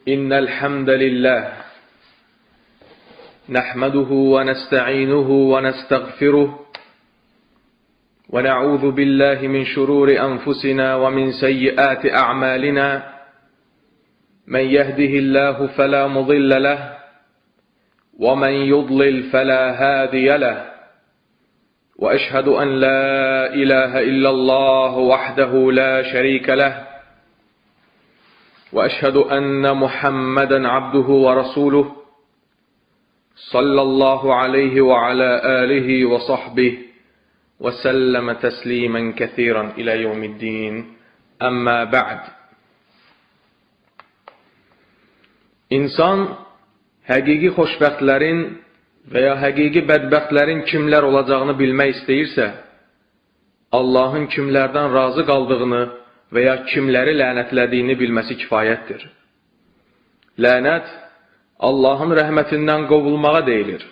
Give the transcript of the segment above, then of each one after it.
إن الحمد لله نحمده ونستعينه ونستغفره ونعوذ بالله من شرور أنفسنا ومن سيئات أعمالنا من يهده الله فلا مضل له ومن يضلل فلا هادي له وأشهد أن لا إله إلا الله وحده لا شريك له وأشهد أن محمدا عبده ورسوله صلى الله عليه وعلى آله وصحبه وسلم تسليما كثيرا إلى يوم الدين أما بعد. İnsan həqiqi xoşbəxtlərin və ya həqiqi bədbəxtlərin kimlər olacağını bilmək istəyirsə, Allahın kimlərdən razı qaldığını və ya kimləri lənətlədiyini bilməsi kifayətdir. Lənət Allahın rəhmətindən qovulmağa deyilir.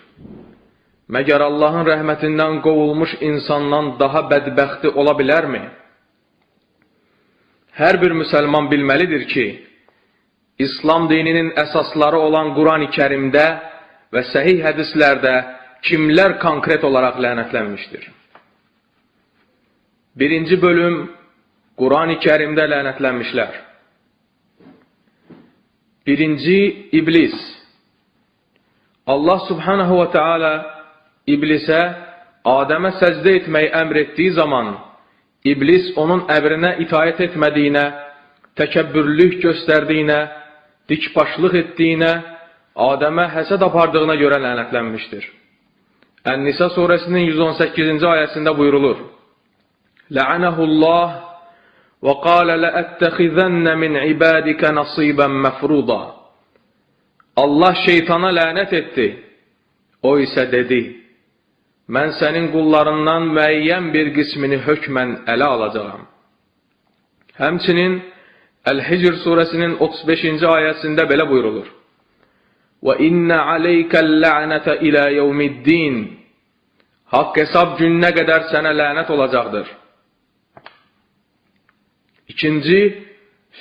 Məgər Allahın rəhmətindən qovulmuş insandan daha bədbəxti ola bilərmi? Hər bir müsəlman bilməlidir ki, İslam dininin əsasları olan Quran-ı Kərimdə və səhih hədislərdə kimlər konkret olaraq lənətlənmişdir? Birinci bölüm Quran-ı Kərimdə lənətlənmişlər. Birinci, İblis. Allah subhanahu wa ta'ala İblisə Adəmə səcdə etməyi əmr etdiyi zaman İblis onun əmrinə itaət etmədiyinə, təkəbbürlük göstərdiyinə, dikbaşlıq etdiyinə, Adəmə həsəd apardığına görə lənətlənmişdir. Ən-Nisa surəsinin 118-ci ayəsində buyurulur: La'anahullah və qalə ləəttəxizənnə min ibadikə nasibən məfruda. Allah şeytana lənət etdi. O isə dedi: mən sənin qullarından müəyyən bir qismini hökmən ələ alacağam. Həmçinin Əl-Hicr surəsinin 35-ci ayəsində belə buyurulur: Və innə aleykəl-la'nətə ilə yevmiddin. Haqq hesab gününə qədər sənə lənət olacaqdır. İkinci,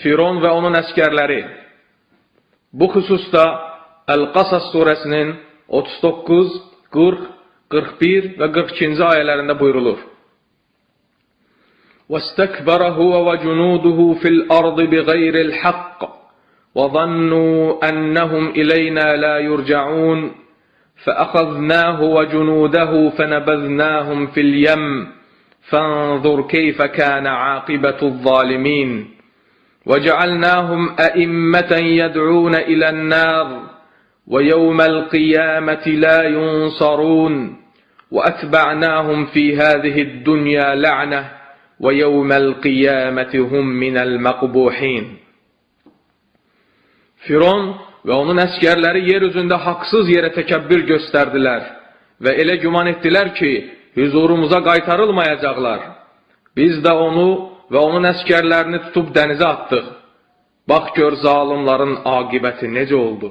Firon və onun əskərləri. Bu xüsusda Əl-Qasas surəsinin 39, 40, 41 və 42-ci ayələrində buyurulur: وَاسْتَكْبَرَ هُوَ وَجُنُودُهُ فِي الْأَرْضِ بِغَيْرِ الْحَقِّ وَظَنُّوا أَنَّهُمْ إِلَيْنَا لَا يُرْجَعُونَ فَأَخَذْنَاهُ وَجُنُودَهُ فَنَبَذْنَاهُمْ فِي الْيَمِّ فَانظُرْ كَيْفَ كَانَ عَاقِبَةُ الظَّالِمِينَ وَجَعَلْنَاهُمْ أَئِمَّةً يَدْعُونَ إِلَى النَّارِ وَيَوْمَ الْقِيَامَةِ لَا يُنصَرُونَ وَأَتْبَعْنَاهُمْ فِي هَذِهِ الدُّنْيَا لَعْنَةً وَيَوْمَ الْقِيَامَةِ هُمْ مِنَ الْمَقْبُوحِينَ. Firon və onun əskərləri yer üzündə haqsız yerə təkəbbür göstərdilər və elə güman etdilər ki, huzurumuza qaytarılmayacaqlar. Biz də onu və onun əskərlərini tutub dənizə atdıq. Bax gör zalimların aqibəti necə oldu.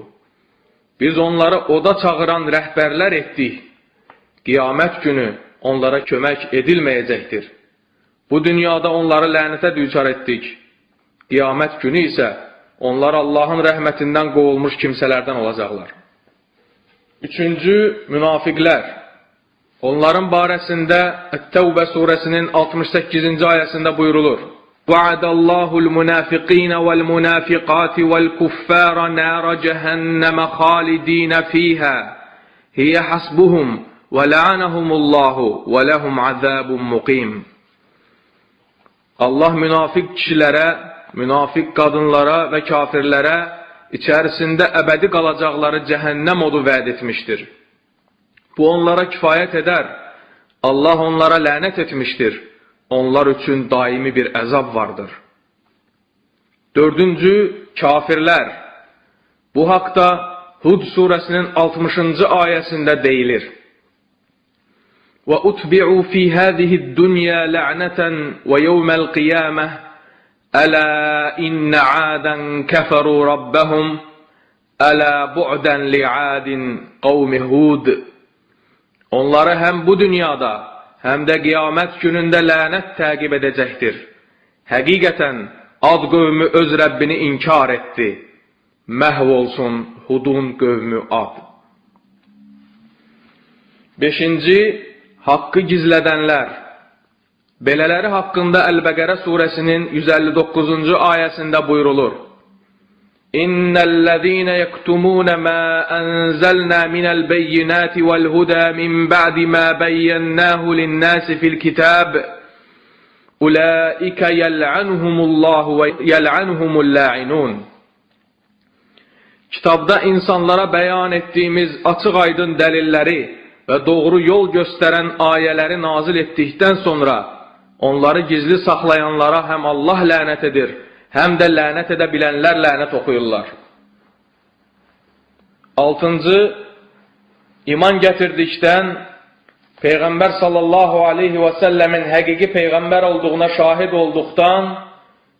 Biz onları oda çağıran rəhbərlər etdik. Qiyamət günü onlara kömək edilməyəcəkdir. Bu dünyada onları lənətə düçar etdik. Qiyamət günü isə onlar Allahın rəhmətindən qovulmuş kimsələrdən olacaqlar. Üçüncü, münafiqlər. Onların barəsində Ət-Təvbə surəsinin 68-ci ayəsində buyurulur: Va'adallahu al-munafiqina wal-munafiqati wal-kuffara nara cehenneme khalidina fiha hiye hasbuhum ve la'anahumullahu ve lehum azabun muqim. Allah münafiq kişilərə, münafiq qadınlara və kafirlərə içərisində əbədi qalacaqları cəhənnəm odu vəd etmişdir. Bu onlara kifayət edər. Allah onlara lənət etmişdir. Onlar üçün daimi bir əzab vardır. Dördüncü, kafirlər. Bu haqda Hud surəsinin 60-cı ayəsində deyilir: وَأُتْبِعُوا فِي هَذِهِ الدُّنْيَا لَعْنَةً وَيَوْمَ الْقِيَامَةِ أَلَا إِنَّ عَادًا كَفَرُوا رَبَّهُمْ أَلَا بُعْدًا لِعَادٍ قَوْمِ هُودٍ. Onları həm bu dünyada, həm də qiyamət günündə lənət təqib edəcəkdir. Həqiqətən, Ad qövmü öz Rəbbini inkar etdi. məhv olsun Hudun qövmü Ad. 5-ci, haqqı gizlədənlər. Belələri haqqında Əl-Bəqərə surəsinin 159-cu ayəsində buyurulur. İnnellezîne yektumûne mâ enzelnâ minel beyyinâti vel hudâ min ba'di mâ beyyennâhu linnâsi fil kitâb ulaîke yel'anhumullâhu ve yel'anhumul lâ'inûn. Kitabda insanlara bəyan etdiyimiz açıq-aydın dəlilləri və doğru yol göstərən ayələri nazil etdikdən sonra onları gizli saxlayanlara həm Allah lənət edir, həm də lənət edə bilənlər lənət oxuyurlar. 6-cı, iman gətirdikdən, Peyğəmbər sallallahu aleyhi və səlləmin həqiqi Peyğəmbər olduğuna şahid olduqdan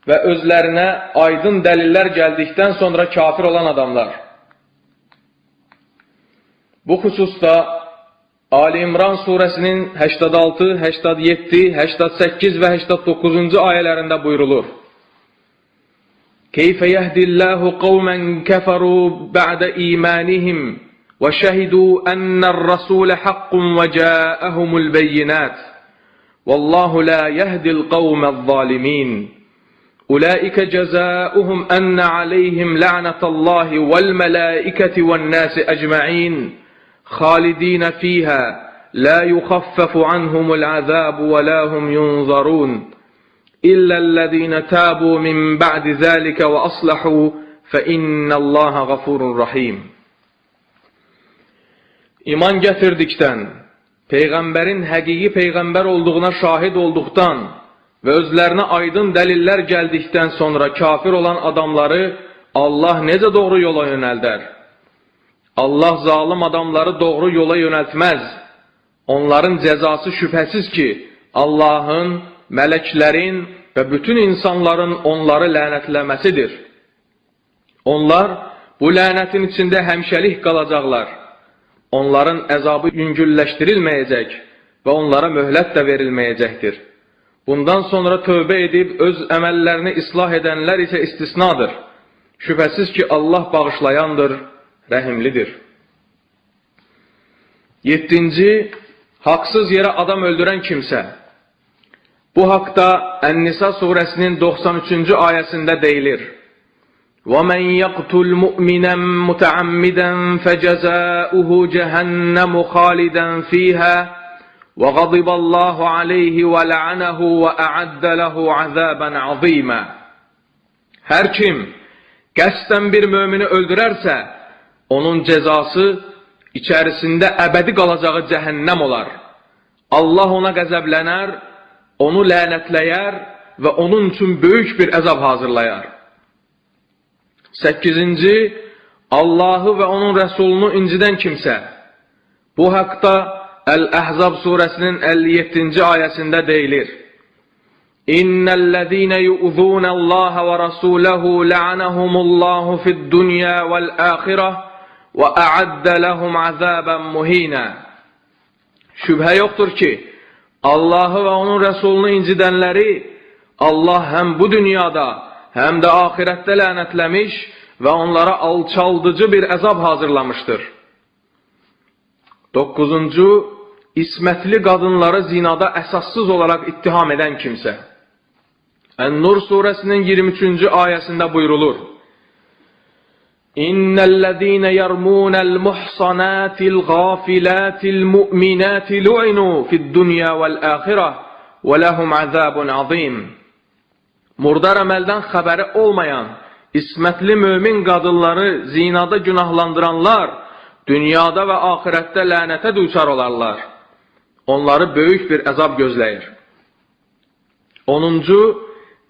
və özlərinə aydın dəlillər gəldikdən sonra kafir olan adamlar. Bu xüsusda Ali İmran surəsinin 86, 87, 88 və 89-cu ayələrində buyurulur. Keyfə yehdillahu qawman kafaru ba'da imanihim və şəhidu ennər-rasulə haqqun və cəəhumul beyyinat. Vallahu la yehdil qawməz-zalimin. Ulaika cəzauhum enne aleyhim la'natallahi vel-melaikati ven-nasi ecma'in. خالدين فيها لا يخفف عنهم العذاب ولا هم ينظرون إلا الذين تابوا من بعد ذلك وأصلحوا فإن الله غفور رحيم. İman gətirdikdən, Peyğəmbərin həqiqi Peyğəmbər olduğuna şahid olduqdan və özlərinə aydın dəlillər gəldikdən sonra kafir olan adamları Allah necə doğru yola yönəldər? Allah zalim adamları doğru yola yönəltməz. Onların cəzası şübhəsiz ki, Allahın, mələklərin və bütün insanların onları lənətləməsidir. Onlar bu lənətin içində həmişəlik qalacaqlar. Onların əzabı yüngülləşdirilməyəcək və onlara möhlət də verilməyəcəkdir. Bundan sonra tövbə edib öz əməllərini islah edənlər isə istisnadır. Şübhəsiz ki, Allah bağışlayandır, rəhimlidir. 7-ci, haqsız yerə adam öldürən kimsə. Bu haqda Ən-Nisa surəsinin 93-cü ayəsində deyilir. وَمَنْ يَقْتُلْ مُؤْمِنًا مُتَعَمِّدًا فَجَزَاؤُهُ جَهَنَّمُ خَالِدًا فِيهَا وَغَضِبَ اللَّهُ عَلَيْهِ وَلَعَنَهُ وَأَعَدَّ لَهُ عَذَابًا عَظِيمًا. Hər kim qəsdən bir mömini öldürərsə, onun cəzası içərisində əbədi qalacağı cəhənnəm olar. Allah ona qəzəblənər, onu lənətləyər və onun üçün böyük bir əzab hazırlayar. 8-ci, Allahı və onun rəsulunu incidən kimsə. Bu haqda Əl-Əhzab surəsinin 57-ci ayəsində deyilir. İnnellezîne yu'zûnallâhe və rasûlehu la'anahumullahu fid-dunya vel-âxireh və a'adda lahum azaban muhina. Şübhə yoxdur ki, Allahı və onun rəsulunu incidənləri Allah həm bu dünyada, həm də axirətdə lənətləmiş və onlara alçaldıcı bir əzab hazırlamışdır. 9-cu, ismətli qadınları zinada əsassız olaraq ittiham edən kimsə. Ən-Nur surəsinin 23-cü ayəsində buyurulur. İnnellezîne yermûnel muhsanâtil gâfilâtil mu'minâti lu'inû fid-dunya vel-âxireh və lehum azâbun azîm. Murdar əməldən xəbəri olmayan, ismətli mömin qadınları zinada günahlandıranlar, dünyada və axirətdə lənətə düçar olarlar. Onları böyük bir əzab gözləyir. 10-cu,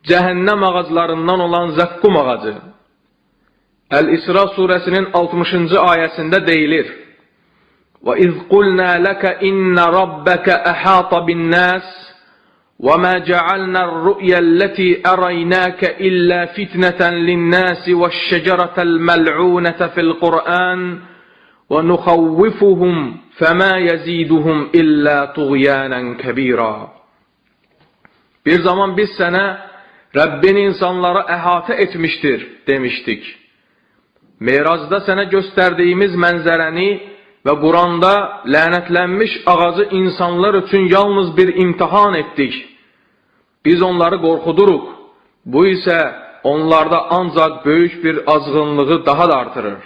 cəhənnəm ağaclarından olan zəqqum ağacı. Əl-İsra surəsinin 60-cı ayəsində deyilir. وَإِذْ قُلْنَا لَكَ إِنَّ رَبَّكَ أَحَاطَ بِالنَّاسِ وَمَا جَعَلْنَا الرُّؤْيَا الَّتِي أَرَيْنَاكَ إِلَّا فِتْنَةً لِلنَّاسِ وَالشَّجَرَةَ الْمَلْعُونَةَ فِي الْقُرْآنِ وَنُخَوِّفُهُمْ فَمَا يَزِيدُهُمْ إِلَّا طُغْيَانًا كَبِيرًا. Bir zaman biz sənə Rəbbin insanları əhatə etmişdir demişdik. Meracda sənə göstərdiyimiz mənzərəni və Quranda lənətlənmiş ağacı insanlar üçün yalnız bir imtihan etdik. Biz onları qorxuduruq. Bu isə onlarda ancaq böyük bir azğınlığı daha da artırır.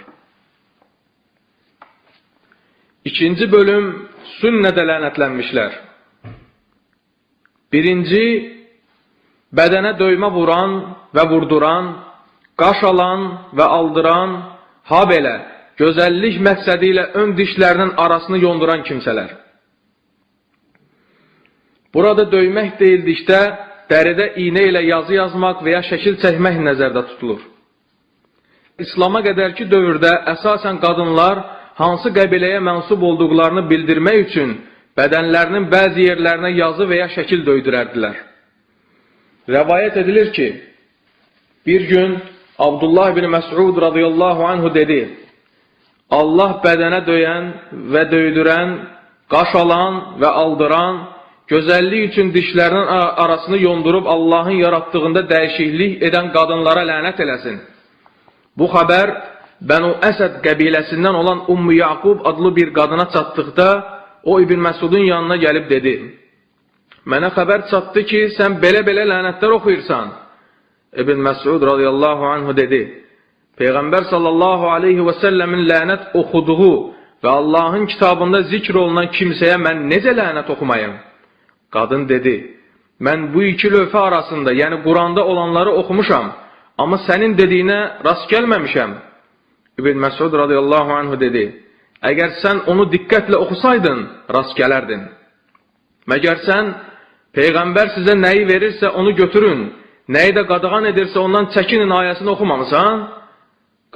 İkinci bölüm sünnədə lənətlənmişlər. Birinci, bədənə döymə vuran və vurduran, qaş alan və aldıran, ha belə, gözəllik məqsədi ilə ön dişlərinin arasını yonduran kimsələr. Burada döymək deyildikdə, dəridə iynə ilə yazı yazmaq və ya şəkil çəkmək nəzərdə tutulur. İslama qədərki dövrdə əsasən qadınlar hansı qəbiləyə mənsub olduqlarını bildirmək üçün bədənlərinin bəzi yerlərinə yazı və ya şəkil döydürərdilər. Rəvayət edilir ki, bir gün Abdullah ibn Məs'ud radıyallahu anhu dedi, Allah bədənə döyən və döydürən, qaş alan və aldıran, gözəllik üçün dişlərinin arasını yondurub Allahın yaratdığında dəyişiklik edən qadınlara lənət eləsin. Bu xəbər Bənu Əsəd qəbiləsindən olan Ummu Yaqub adlı bir qadına çatdıqda, o İbn Məsudun yanına gəlib dedi, mənə xəbər çatdı ki, sən belə-belə lənətlər oxuyursan. İbn Məsud radiyallahu anhu dedi, Peyğəmbər sallallahu aleyhi və səlləmin lənət oxuduğu və Allahın kitabında zikr olunan kimsəyə mən necə lənət oxumayım? Qadın dedi, mən bu iki lövhə arasında, yəni Quranda olanları oxumuşam, amma sənin dediyinə rast gəlməmişəm. İbn Məsud radiyallahu anhu dedi, əgər sən onu diqqətlə oxusaydın, rast gələrdin. Məgər sən, Peyğəmbər sizə nəyi verirsə onu götürün, nəyi də qadağan edirsə ondan çəkinin ayəsini oxumamısan?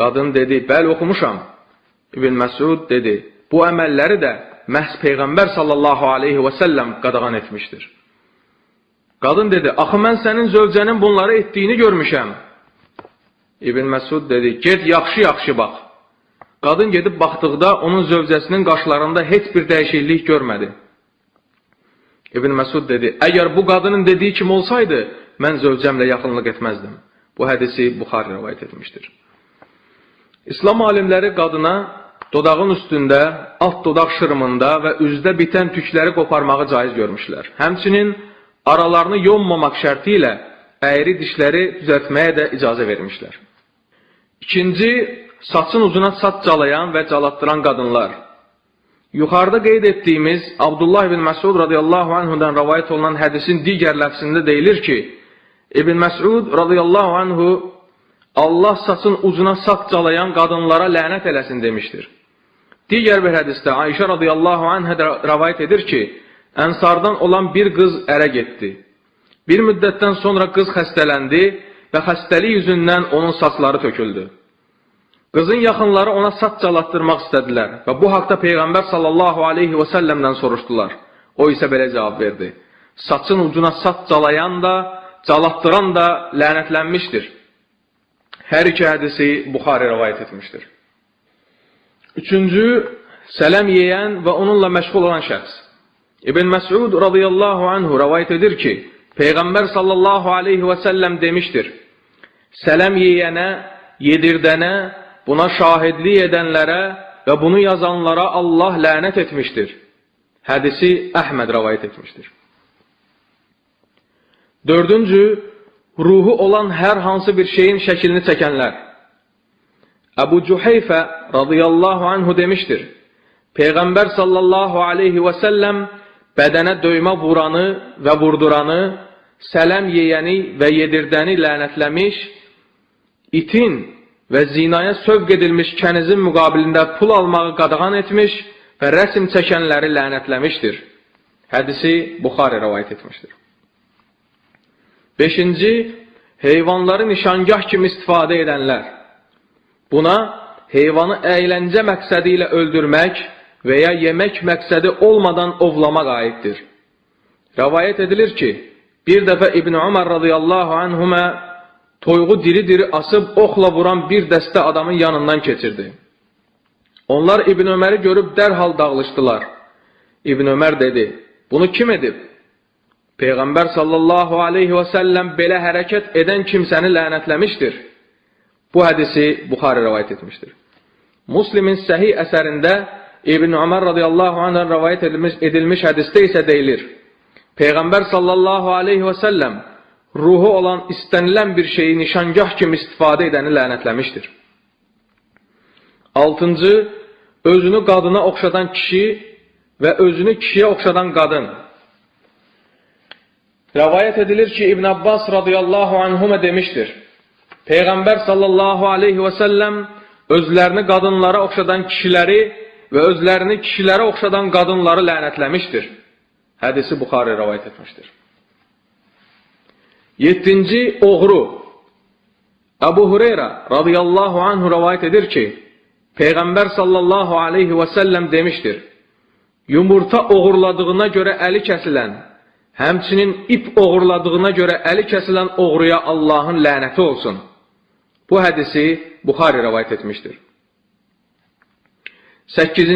Qadın dedi, bəli oxumuşam. İbn Məsud dedi, bu əməlləri də məhz Peyğəmbər sallallahu aleyhi və səlləm qadağan etmişdir. Qadın dedi, axı mən sənin zövcənin bunları etdiyini görmüşəm. İbn Məsud dedi, get yaxşı-yaxşı bax. Qadın gedib baxdıqda onun zövcəsinin qaşlarında heç bir dəyişiklik görmədi. İbn Məsud dedi, əgər bu qadının dediyi kimi olsaydı, mən zövcəmlə yaxınlıq etməzdim. Bu hədisi Buxari rəvayət etmişdir. İslam alimləri qadına dodağın üstündə, alt dodaq şırımında və üzdə bitən tükləri qoparmağı caiz görmüşlər. Həmçinin aralarını yonmamaq şərti ilə əyri dişləri düzəltməyə də icazə vermişlər. İkinci, saçın ucuna saç calayan və calatdıran qadınlar. Yuxarıda qeyd etdiyimiz Abdullah ibn Məsud radiyallahu anhudan rəvayət olunan hədisin digər ləfsində deyilir ki, İbn Məsud radiyallahu anhu Allah saçın ucuna saç calayan qadınlara lənət eləsin demişdir. Digər bir hədisdə Ayşə radiyallahu anhə rəvayət edir ki, Ənsardan olan bir qız ərə getdi. Bir müddətdən sonra qız xəstələndi və xəstəlik yüzündən onun saçları töküldü. Qızın yaxınları ona saç calatdırmaq istədilər və bu haqda Peyğəmbər sallallahu aleyhi və səlləmdən soruşdular. O isə belə cavab verdi. Saçın ucuna saç calayan da, calatdıran da lənətlənmişdir. Hər iki hədisi Buxari rəvayət etmişdir. Üçüncü, sələm yeyən və onunla məşğul olan şəxs. İbn Məsud radiyallahu anhu rəvayət edir ki, Peyğəmbər sallallahu aleyhi və səlləm demişdir, sələm yeyənə, yedirdənə, buna şahidlik edənlərə və bunu yazanlara Allah lənət etmişdir. Hədisi Əhməd rəvayət etmişdir. Dördüncü, ruhu olan hər hansı bir şeyin şəklini çəkənlər. Əbu Cüheyfə radiyallahu anhu demişdir, Peyğəmbər sallallahu aleyhi və səlləm bədənə döymə vuranı və vurduranı, sələm yeyəni və yedirdəni lənətləmiş, itin və zinaya sövq edilmiş kənizin müqabilində pul almağı qadağan etmiş və rəsm çəkənləri lənətləmişdir. Hədisi Buxari rəvayət etmişdir. Beşinci, heyvanları nişangah kimi istifadə edənlər. Buna heyvanı əyləncə məqsədi ilə öldürmək və ya yemək məqsədi olmadan ovlamaq aiddir. Rəvayət edilir ki, bir dəfə İbn Ömər radiyallahu anhumə toyuğu diri-diri asıb oxla vuran bir dəstə adamın yanından keçirdi. Onlar İbn Öməri görüb dərhal dağılışdılar. İbn Ömər dedi, bunu kim edib? Peyğəmbər sallallahu aleyhi və səlləm belə hərəkət edən kimsəni lənətləmişdir. Bu hədisi Buxari rivayet etmişdir. Muslimin səhih əsərində İbn Ömər radıyallahu anhdan rivayet edilmiş hədisdə isə deyilir: Peyğəmbər sallallahu aleyhi və səlləm ruhu olan istənilən bir şeyi nişangah kimi istifadə edəni lənətləmişdir. 6. Özünü qadına oxşadan kişi və özünü kişiyə oxşadan qadın. Rivayet edilir ki, İbn Abbas radıyallahu anhuma demiştir: Peyğəmbər sallallahu aleyhi və səlləm özlərini qadınlara oxşadan kişiləri və özlərini kişilərə oxşadan qadınları lənətləmişdir. Hədisi Buxari rivayet etmişdir. 7. Oğru. Əbu Hureyra radıyallahu anhu rivayet edir ki, Peyğəmbər sallallahu aleyhi və səlləm demişdir: Yumurta oğurladığına görə əli kəsilən, həmçinin ip oğurladığına görə əli kəsilən oğruya Allahın lənəti olsun. Bu hədisi Buxari rivayet etmişdir. 8.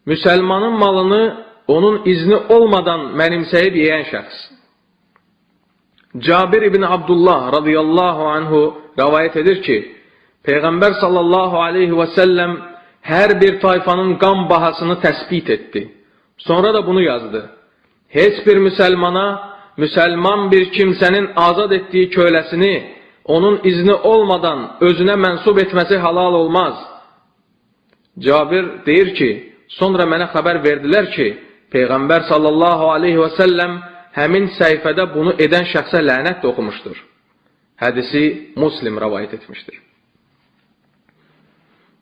Müsəlmanın malını onun izni olmadan mənimsəyib yeyən şəxs. Cabir ibn Abdullah radıyallahu anhu rivayet edir ki, Peyğəmbər sallallahu aleyhi və səlləm hər bir tayfanın qan bahasını təsbit etdi. Sonra da bunu yazdı: Heç bir müsəlmana, müsəlman bir kimsənin azad etdiyi köləsini onun izni olmadan özünə mənsub etməsi halal olmaz. Cabir deyir ki, sonra mənə xəbər verdilər ki, Peyğəmbər sallallahu aleyhi və səlləm həmin səhifədə bunu edən şəxsə lənət də oxumuşdur. Hədisi Muslim rivayet etmişdir.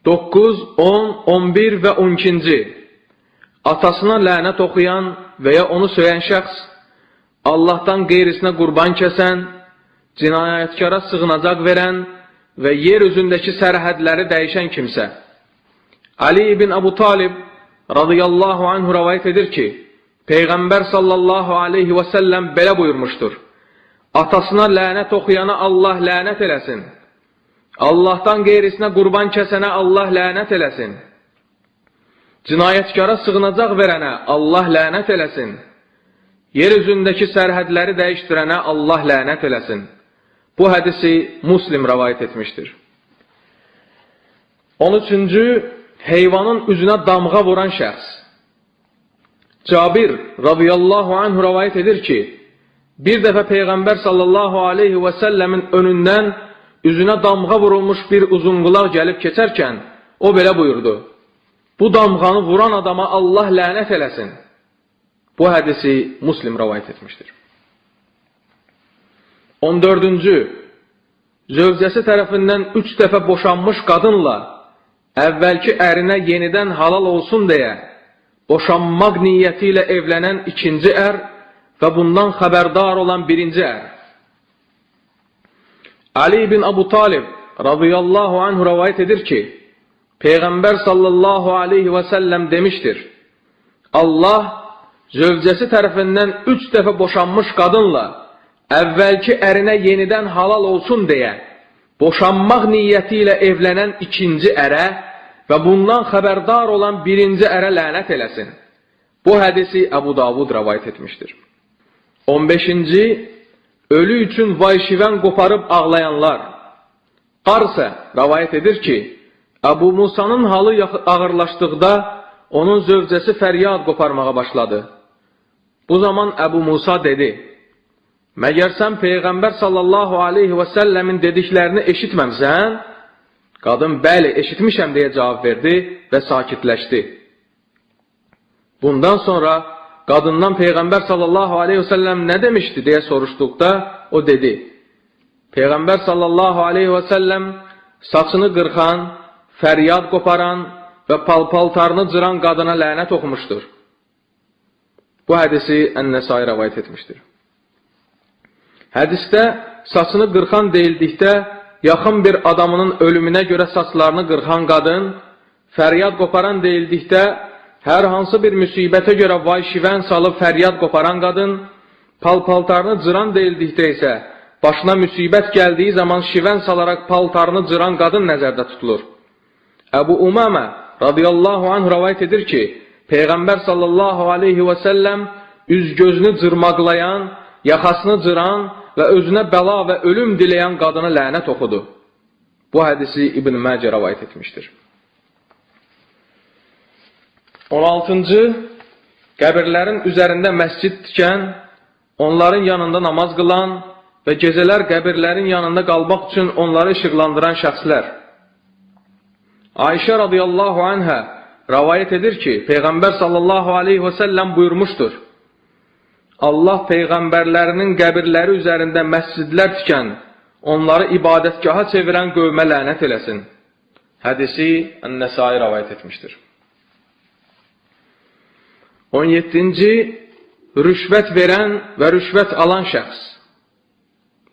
9, 10, 11 və 12. Atasına lənət oxuyan və ya onu söyən şəxs, Allahdan qeyrisinə qurban kəsən, cinayətkara sığınacaq verən və yer üzündəki sərhədləri dəyişən kimsə. Ali ibn Abu Talib radıyallahu anhu rivayet edir ki, Peyğəmbər sallallahu aleyhi və səlləm belə buyurmuşdur: Atasına lənət oxuyana Allah lənət eləsin. Allahdan qeyrisinə qurban kəsənə Allah lənət eləsin. Cinayətkara sığınacaq verənə Allah lənət eləsin. Yer üzündəki sərhədləri dəyişdirənə Allah lənət eləsin. Bu hədisi Muslim rivayet etmişdir. 13. Heyvanın üzünə damğa vuran şəxs. Cabir radıyallahu anhu rivayet edir ki, bir dəfə Peyğəmbər sallallahu aleyhi və səlləmin önündən üzünə damğa vurulmuş bir uzunqulaq gəlib keçərkən, o belə buyurdu: Bu damğanı vuran adama Allah lənət eləsin. Bu hədisi Muslim rivayet etmişdir. 14. Zövcəsi tərəfindən 3 dəfə boşanmış qadınla əvvəlki ərinə yenidən halal olsun deyə boşanmaq niyyəti ilə evlənən ikinci ər və bundan xəbərdar olan birinci ər. Ali ibn Abu Talib radıyallahu anhu rivayet edir ki, Peyğəmbər sallallahu aleyhi və səlləm demişdir: Allah zövcəsi tərəfindən 3 dəfə boşanmış qadınla əvvəlki ərinə yenidən halal olsun deyə boşanmaq niyyəti ilə evlənən ikinci ərə və bundan xəbərdar olan birinci ərə lənət eləsin. Bu hədisi Əbu Davud rivayet etmişdir. 15. Ölü üçün vay-şivən qoparıb ağlayanlar. Qarsə rivayet edir ki, Əbu Musa'nın halı ağırlaşdıqda onun zövcəsi fəryad qoparmağa başladı. Bu zaman Əbu Musa dedi: Məgər sən Peyğəmbər sallallahu aleyhi və səlləmin dediklərini eşitməmsən? Qadın, bəli, eşitmişəm deyə cavab verdi və sakitləşdi. Bundan sonra qadından Peyğəmbər sallallahu aleyhi və səlləm nə demişdi deyə soruşduqda, o dedi: Peyğəmbər sallallahu aleyhi və səlləm saçını qırxan, fəryad qoparan və paltarını cıran qadına lənət oxumuşdur. Bu hədisi Ən-Nəsai rivayet etmişdir. Hədisdə saçını qırxan deyildikdə, yaxın bir adamının ölümünə görə saçlarını qırxan qadın, fəryad qoparan deyildikdə, hər hansı bir müsibətə görə vay-şivən salıb fəryad qoparan qadın, paltarını cıran deyildikdə isə, başına müsibət gəldiyi zaman şivən salaraq paltarını cıran qadın nəzərdə tutulur. Əbu Umamə radıyallahu anh rivayet edir ki, Peyğəmbər sallallahu aleyhi və səlləm üz-gözünü cırmaqlayan, yaxasını cıran və özünə bəla və ölüm diləyən qadına lənət oxudu. Bu hədisi İbn Məcə rəvayət etmişdir. 16-cı, qəbirlərin üzərində məscid tikən, onların yanında namaz qılan və gecələr qəbirlərin yanında qalmaq üçün onları işıqlandıran şəxslər. Ayşə radiyallahu anhə rəvayət edir ki, Peyğəmbər sallallahu aleyhi və səlləm buyurmuşdur: Allah peyğəmbərlərinin qəbirləri üzərində məscidlər tikən, onları ibadətgaha çevirən qövmə lənət eləsin. Hədisi Ən-Nəsai rəvayət etmişdir. 17-ci, rüşvət verən və rüşvət alan şəxs.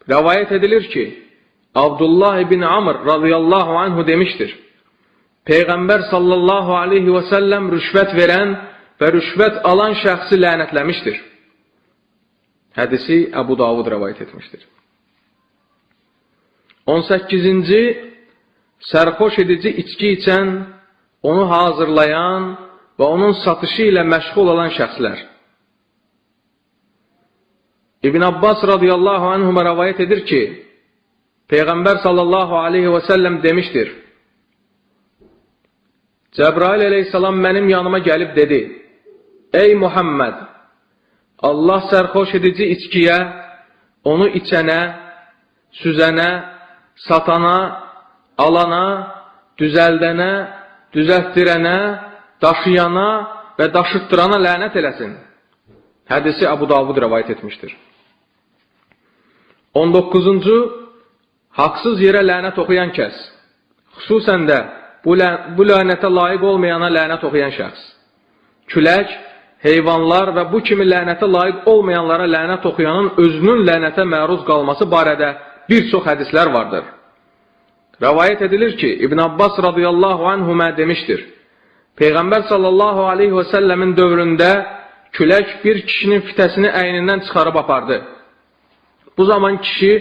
Rəvayət edilir ki, Abdullah ibn Amr radiyallahu anhu demişdir: Peyğəmbər sallallahu aleyhi və səlləm rüşvət verən və rüşvət alan şəxsi lənətləmişdir. Hədisi Əbu Davud rəvayət etmişdir. 18-ci, sərxoş edici içki içən, onu hazırlayan və onun satışı ilə məşğul olan şəxslər. İbn Abbas radiyallahu anhuma rəvayət edir ki, Peyğəmbər sallallahu aleyhi və səlləm demişdir: Cəbrail əleyhissalam mənim yanıma gəlib dedi: Ey Muhammed! Allah sərxoş edici içkiyə, onu içənə, süzənə, satana, alana, düzəldənə, düzəltdirənə, daşıyana və daşıttırana lənət eləsin. Hədisi Əbu Davud rəvayət etmişdir. 19-cu, haqsız yerə lənət oxuyan kəs. Xüsusən də bu lənətə layiq olmayana lənət oxuyan şəxs. Külək, heyvanlar və bu kimi lənətə layiq olmayanlara lənət oxuyanın özünün lənətə məruz qalması barədə bir çox hədislər vardır. Rəvayət edilir ki, İbn Abbas radiyallahu anhuma demişdir: Peyğəmbər sallallahu aleyhi və səlləmin dövründə külək bir kişinin fitəsini əynindən çıxarıb apardı. Bu zaman kişi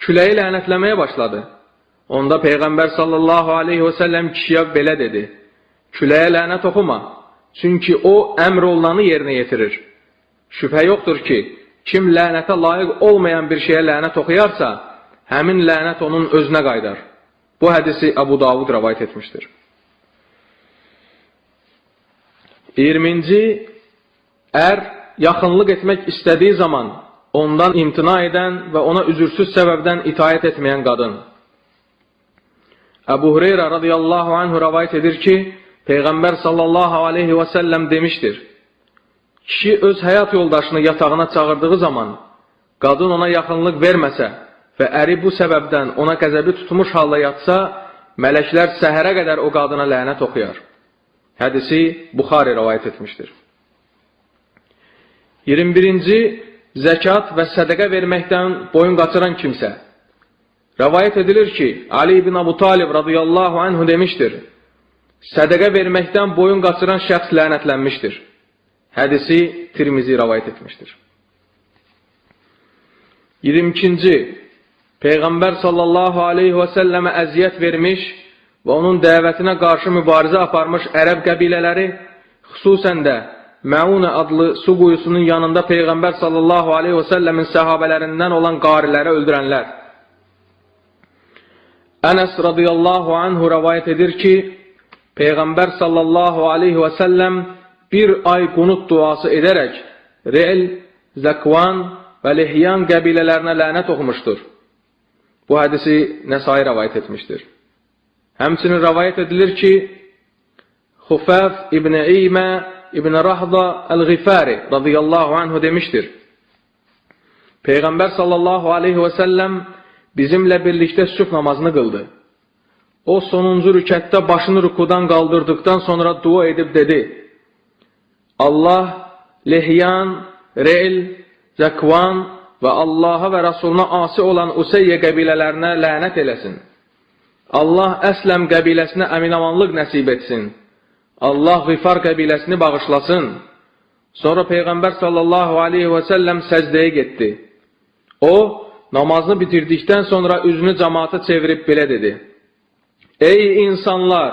küləyi lənətləməyə başladı. Onda Peyğəmbər sallallahu aleyhi və səlləm kişiyə belə dedi: Küləyə lənət oxuma, çünki o əmr olunanı yerinə yetirir. Şübhə yoxdur ki, kim lənətə layiq olmayan bir şeyə lənət oxuyarsa, həmin lənət onun özünə qaydar. Bu hədisi Əbu Davud rəvayət etmişdir. 20-ci, ər yaxınlıq etmək istədiyi zaman ondan imtina edən və ona üzürsüz səbəbdən itaət etməyən qadın. Əbu Hüreyrə radiyallahu anhu rəvayət edir ki, Peyğəmbər sallallahu aleyhi və səlləm demişdir: Kişi öz həyat yoldaşını yatağına çağırdığı zaman, qadın ona yaxınlıq verməsə və əri bu səbəbdən ona qəzəbi tutmuş halda yatsa, mələklər səhərə qədər o qadına lənət oxuyar. Hədisi Buxari rəvayət etmişdir. 21-ci, zəkat və sədəqə verməkdən boyun qaçıran kimsə. Rəvayət edilir ki, Ali ibn Abu Talib radiyallahu anhu demişdir: Sədəqə verməkdən boyun qaçıran şəxs lənətlənmişdir. Hədisi Tirmizi rəvayət etmişdir. 22-ci, Peyğəmbər sallallahu aleyhi və səlləmə əziyyət vermiş və onun dəvətinə qarşı mübarizə aparmış ərəb qəbilələri, xüsusən də Məunə adlı su quyusunun yanında Peyğəmbər sallallahu aleyhi və səlləmin səhabələrindən olan qariləri öldürənlər. Ənəs radiyallahu anhu rəvayət edir ki, Peyğəmbər sallallahu aleyhi və səlləm bir ay qunut duası edərək Re'l, Zəkvan və Lihyan qəbilələrinə lənət oxumuşdur. Bu hədisi Nəsai rəvayət etmişdir. Həmçinin rəvayət edilir ki, Xufəf ibn İymə İbn Rahda Əl-Ğifari radiyallahu anhu demişdir: Peyğəmbər sallallahu aleyhi və səlləm bizimlə birlikdə sübh namazını qıldı. O sonuncu rükətdə başını rükudan qaldırdıqdan sonra dua edib dedi: Allah Lihyan, Re'l, Zəkvan və Allaha və Rasuluna asi olan Useyyə qəbilələrinə lənət eləsin. Allah Əsləm qəbiləsinə əminamanlıq nəsib etsin. Allah Ğifar qəbiləsini bağışlasın. Sonra Peyğəmbər sallallahu aleyhi və səlləm səcdəyə getdi. O, namazını bitirdikdən sonra üzünü cəmaata çevirib belə dedi: Ey insanlar!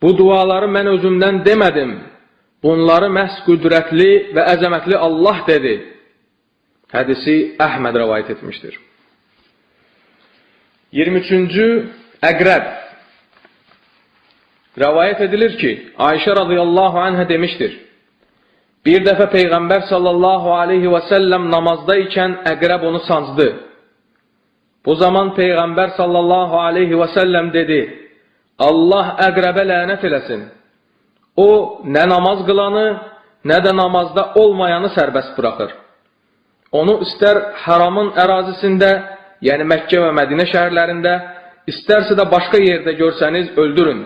Bu duaları mən özümdən demədim. Bunları məhz qüdrətli və əzəmətli Allah dedi. Hədisi Əhməd rəvayət etmişdir. 23-cü, Əqrəb. Rəvayət edilir ki, Ayşə radıyallahu anhə demişdir. Bir dəfə Peyğəmbər sallallahu aleyhi və səlləm namazda ikən əqrəb onu sancdı. Bu zaman Peyğəmbər sallallahu aleyhi və səlləm dedi, Allah əqrəbə lənət eləsin. O, nə namaz qılanı, nə də namazda olmayanı sərbəst buraxır. Onu istər haramın ərazisində, yəni Məkkə və Mədinə şəhərlərində, istərsə də başqa yerdə görsəniz öldürün.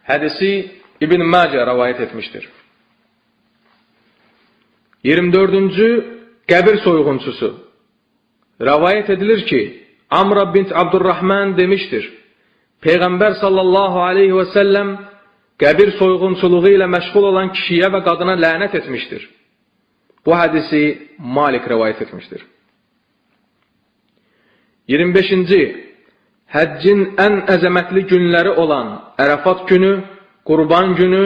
Hədisi İbn Məcə rəvayət etmişdir. 24-cü qəbir soyğunçusu. Rəvayət edilir ki, Amra bint Abdurrahman demişdir. Peyğəmbər sallallahu aleyhi və səlləm qəbir soyğunçuluğu ilə məşğul olan kişiyə və qadına lənət etmişdir. Bu hədisi Malik rəvayət etmişdir. 25-ci, həccin ən əzəmətli günləri olan Ərəfat günü, Qurban günü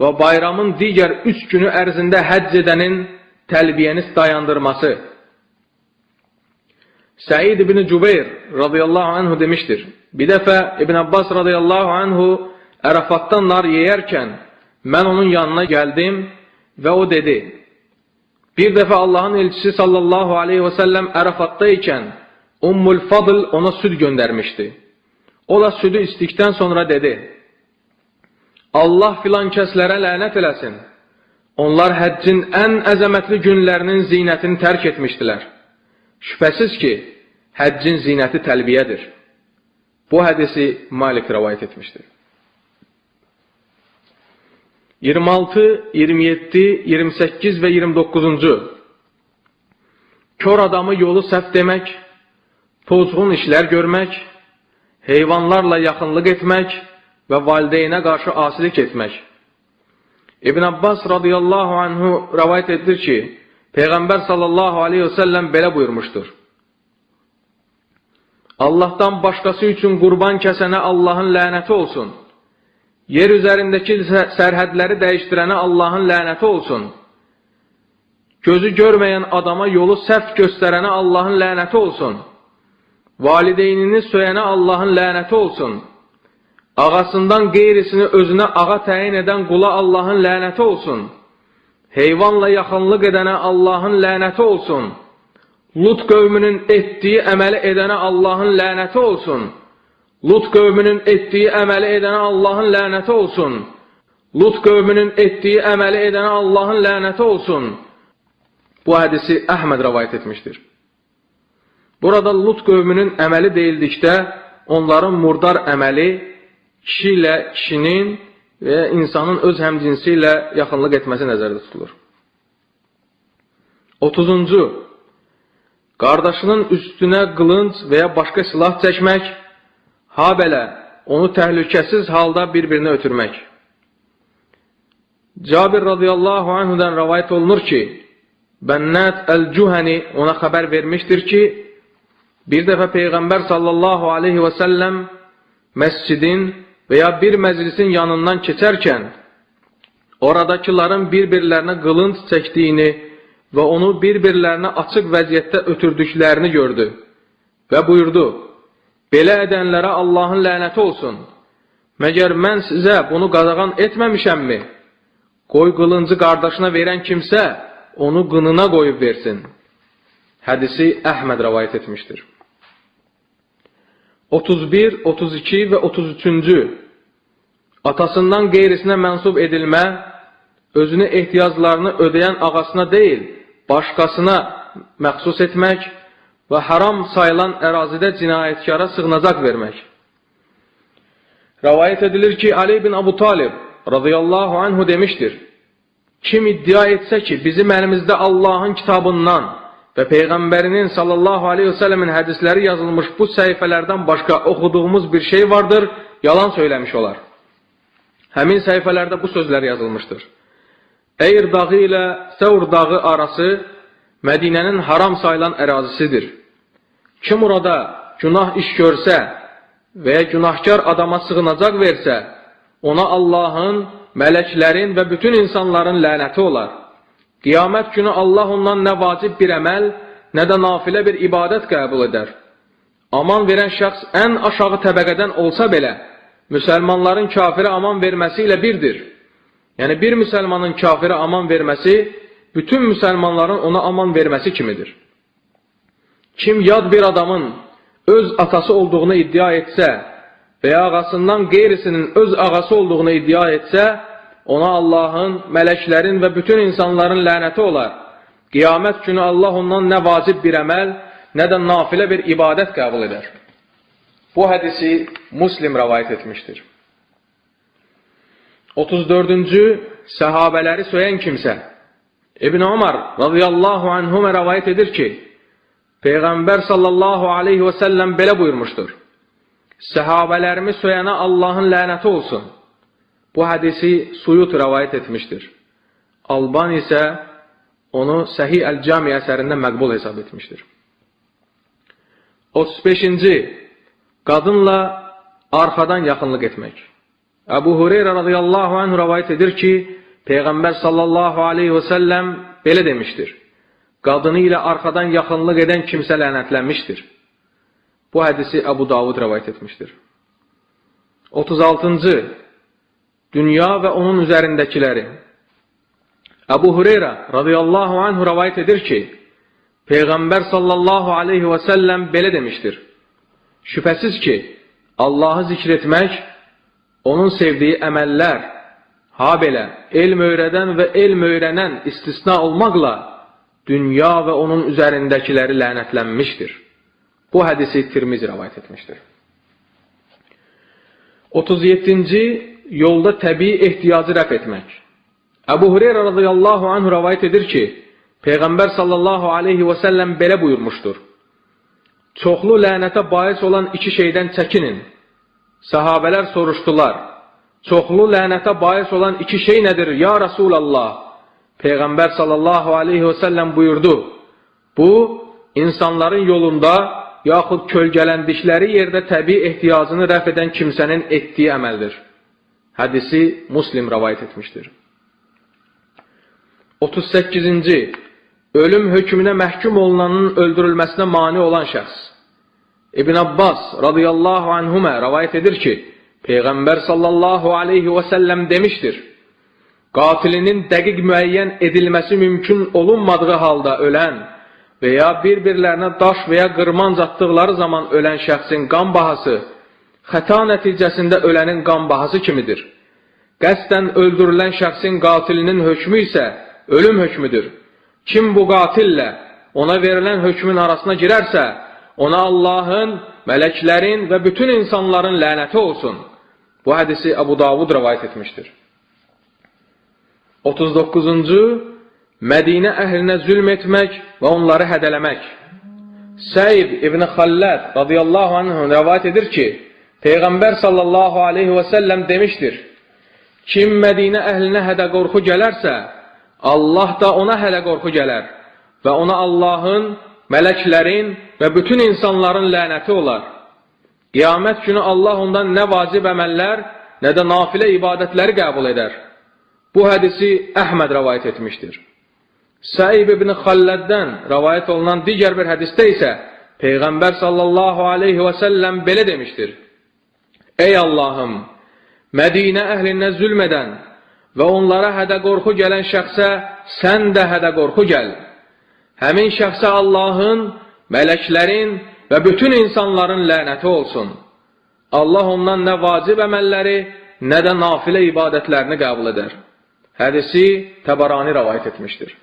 və bayramın digər 3 günü ərzində həcc edənin təlbiyəni dayandırması. Səid ibn Cübeyr radıyallahu anhu demişdir. Bir dəfə İbn Abbas radıyallahu anhu Ərəfatdan nar yeyərkən mən onun yanına gəldim və o dedi, bir dəfə Allahın elçisi sallallahu aleyhi və səlləm Ərəfatda ikən Ummul Fadl ona süd göndərmişdi. O da südü istikdən sonra dedi, Allah filan kəslərə lənət eləsin. Onlar həccin ən əzəmətli günlərinin zinətini tərk etmişdilər. Şübhəsiz ki, həccin zinəti təlbiyədir. Bu hədisi Malik rəvayət etmişdir. 26, 27, 28 və 29-cu. Kör adamı yolu səhv demək, pozğun işlər görmək, heyvanlarla yaxınlıq etmək və valideynə qarşı asilik etmək. İbn Abbas radıyallahu anhu rəvayət edilir ki, Peyğəmbər sallallahu aleyhi və səlləm belə buyurmuşdur. Allahdan başqası üçün qurban kəsənə Allahın lənəti olsun. Yer üzərindəki sərhədləri dəyişdirənə Allahın lənəti olsun. Gözü görməyən adama yolu səhv göstərənə Allahın lənəti olsun. Valideynini söyənə Allahın lənəti olsun. Ağasından qeyrisini özünə ağa təyin edən qula Allahın lənəti olsun. Heyvanla yaxınlıq edənə Allahın lənəti olsun. Lut qövmünün etdiyi əməli edənə Allahın lənəti olsun. Lut qövmünün etdiyi əməli edənə Allahın lənəti olsun. Lut qövmünün etdiyi əməli edənə Allahın lənəti olsun. Bu hədisi Əhməd rəvayət etmişdir. Burada Lut qövmünün əməli deyildikdə, onların murdar əməli, kişi ilə kişinin və insanın öz həmcinsi ilə yaxınlıq etməsi nəzərdə tutulur. 30-cu, qardaşının üstünə qılınc və ya başqa silah çəkmək, ha belə onu təhlükəsiz halda bir-birinə ötürmək. Cabir radıyallahu anhudan rəvayət olunur ki, Bənnət Əl-Cühəni ona xəbər vermişdir ki, bir dəfə Peyğəmbər sallallahu aleyhi və səlləm məscidin və ya bir məclisin yanından keçərkən, oradakıların bir-birlərinə qılınc çəkdiyini və onu bir-birlərinə açıq vəziyyətdə ötürdüklərini gördü və buyurdu, belə edənlərə Allahın lənəti olsun. Məgər mən sizə bunu qadağan etməmişəmmi? Qoy qılıncı qardaşına verən kimsə, onu qınına qoyub versin. Hədisi Əhməd rəvayət etmişdir. 31, 32 və 33-cü. Atasından qeyrisinə mənsub edilmə, özünü ehtiyaclarını ödəyən ağasına deyil, başqasına məxsus etmək və haram sayılan ərazidə cinayətkara sığınacaq vermək. Rəvayət edilir ki, Ali bin Abu Talib radıyallahu anhu demişdir, kim iddia etsə ki, bizim əlimizdə Allahın kitabından və Peyğəmbərinin sallallahu aleyhi və səlləmin hədisləri yazılmış bu səhifələrdən başqa oxuduğumuz bir şey vardır, yalan söyləmiş olar. Həmin səhifələrdə bu sözlər yazılmışdır. Əyr dağı ilə Səvr dağı arası Mədinənin haram sayılan ərazisidir. Kim orada günah iş görsə və ya günahkar adama sığınacaq versə, ona Allahın, mələklərin və bütün insanların lənəti olar. Qiyamət günü Allah ondan nə vacib bir əməl, nə də nafilə bir ibadət qəbul edər. aman verən şəxs ən aşağı təbəqədən olsa belə, müsəlmanların kafirə aman verməsi ilə birdir. Yəni, bir müsəlmanın kafirə aman verməsi, bütün müsəlmanların ona aman verməsi kimidir. Kim yad bir adamın öz atası olduğunu iddia etsə və ya ağasından qeyrisinin öz ağası olduğunu iddia etsə, ona Allahın, mələklərin və bütün insanların lənəti olar. Qiyamət günü Allah ondan nə vacib bir əməl, nə də nafilə bir ibadət qəbul edər. Bu hədisi Müslim rəvayət etmişdir. 34-cü səhabələri söyən kimsə, İbn Ömər radiyallahu anhumə rəvayət edir ki, Peyğəmbər sallallahu aleyhi və səlləm belə buyurmuşdur: Səhabələrimi söyənə Allahın lənəti olsun. Bu hədisi Suyut rəvayət etmişdir. Alban isə onu Səhih Əl-Cami əsərində məqbul hesab etmişdir. 35-ci, qadınla arxadan yaxınlıq etmək. Əbu Hüreyrə radiyallahu anh rəvayət edir ki, Peyğəmbər sallallahu aleyhi və səlləm belə demişdir: Qadını ilə arxadan yaxınlıq edən kimsə lənətlənmişdir. Bu hədisi Əbu Davud rəvayət etmişdir. 36-cı, dünya və onun üzərindəkiləri. Əbu Hüreyrə radiyallahu anh rəvayət edir ki, Peyğəmbər sallallahu aleyhi və səlləm belə demişdir: Şübhəsiz ki, Allahı zikr etmək, onun sevdiyi əməllər, ha belə, elm öyrədən və elm öyrənən istisna olmaqla, dünya və onun üzərindəkiləri lənətlənmişdir. Bu hədisi Tirmizi rəvayət etmişdir. 37-ci, yolda təbii ehtiyacı rəf etmək. Əbu Hüreyrə radiyallahu anh rəvayət edir ki, Peyğəmbər sallallahu aleyhi və səlləm belə buyurmuşdur: Çoxlu lənətə bais olan iki şeydən çəkinin. Səhabələr soruşdular: Çoxlu lənətə bais olan iki şey nədir, ya Rasulallah? Peyğəmbər sallallahu aleyhi və səlləm buyurdu: Bu, insanların yolunda, yaxud kölgələndikləri yerdə təbii ehtiyacını rəf edən kimsənin etdiyi əməldir. Hədisi Müslim rəvayət etmişdir. 38-ci, ölüm hökmünə məhkum olunanın öldürülməsinə mani olan şəxs. İbn Abbas radiyallahu anhumə rəvayət edir ki, Peyğəmbər sallallahu aleyhi və səlləm demişdir: Qatilinin dəqiq müəyyən edilməsi mümkün olunmadığı halda ölən və ya bir-birlərinə daş və ya qırmanc atdıqları zaman ölən şəxsin qan bahası, xəta nəticəsində ölənin qan bahası kimidir. Qəsdən öldürülən şəxsin qatilinin hökmü isə ölüm hökmüdür. Kim bu qatillə ona verilən hökmün arasına girərsə, ona Allahın, mələklərin və bütün insanların lənəti olsun. Bu hədisi Əbu Davud rəvayət etmişdir. 39-cu, Mədinə əhlinə zülm etmək və onları hədələmək. Səib İbn Xalləd radiyallahu anh rəvayət edir ki, Peyğəmbər sallallahu aleyhi və səlləm demişdir: Kim Mədinə əhlinə hədə qorxu gələrsə, Allah da ona hələ qorxu gələr və ona Allahın, mələklərin və bütün insanların lənəti olar. Qiyamət günü Allah ondan nə vacib əməllər, nə də nafilə ibadətləri qəbul edər. Bu hədisi Əhməd rəvayət etmişdir. Səib ibn Xalləddən rəvayət olunan digər bir hədisdə isə Peyğəmbər sallallahu aleyhi və səlləm belə demişdir: Ey Allahım, Mədinə əhlinə zülm edən və onlara hədə qorxu gələn şəxsə sən də hədə qorxu gəl. Həmin şəxsə Allahın, mələklərin və bütün insanların lənəti olsun. Allah ondan nə vacib əməlləri, nə də nafilə ibadətlərini qəbul edər. Hədisi Təbarani rəvayət etmişdir.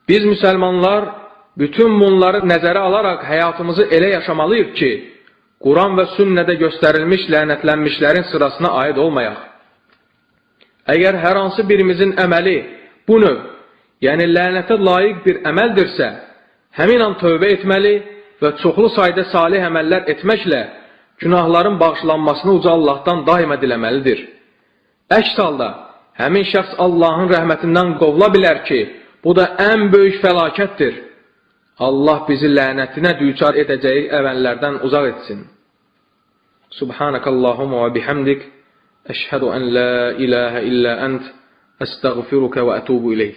Biz müsəlmanlar bütün bunları nəzərə alaraq həyatımızı elə yaşamalıyıq ki, Quran və sünnədə göstərilmiş lənətlənmişlərin sırasına aid olmayaq. Əgər hər hansı birimizin əməli bu növ, yəni lənətə layiq bir əməldirsə, həmin an tövbə etməli və çoxlu sayda salih əməllər etməklə günahların bağışlanmasını uca Allahdan daima diləməlidir. Əks halda, həmin şəxs Allahın rəhmətindən qovula bilər ki, bu da ən böyük fəlakətdir. Allah bizi lənətinə düçar edəcəyi əməllərdən uzaq etsin. Subhanakallahumma və bihamdik, əşhədu ən la ilahə illə ənt, əstəğfiruka və ətubu ileyh.